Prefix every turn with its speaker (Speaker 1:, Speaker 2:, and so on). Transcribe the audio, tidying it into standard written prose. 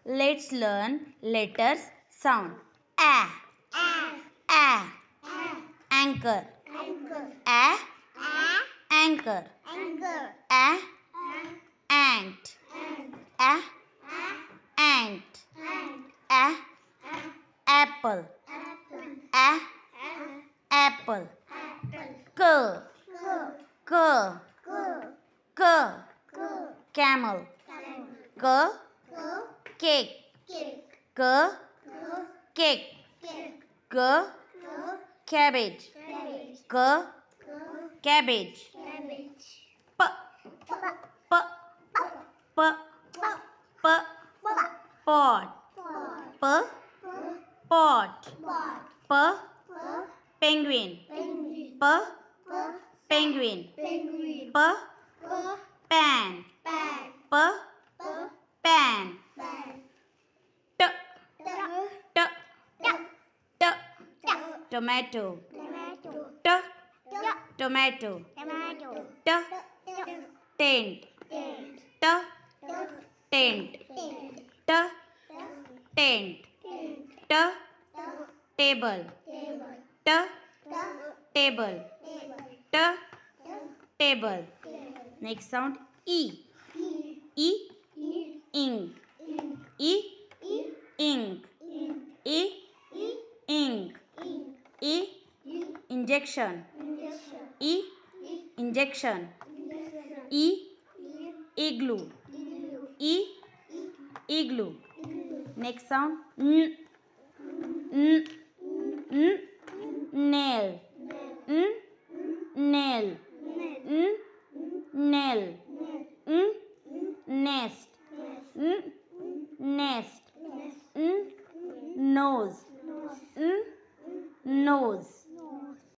Speaker 1: Let's learn letters sound. A. A. Anchor. A. Anchor. A. Ant. A. Ant. A. Apple. A. Apple. K. K. K. Camel. K. Cake. K. Cake. K. Cabbage. K. Cabbage. P. P. P. P. Pot. P. Pot. P. Penguin. P. Penguin. P. Pan. P. Pan. T. T. T. Tomato. T. Tomato. T. Tent. T. Tent. T. Tent. T. Table. T. Table. T. Table. Next sound E. E. Ink. E. Ink. E. Ink. E. Injection. E. Injection. E. Igloo. E. Igloo. Next sound N. N. N. Nail. N. Nail. N. Nail. N. Nest. N. Nest. N. Nose. N. Nose.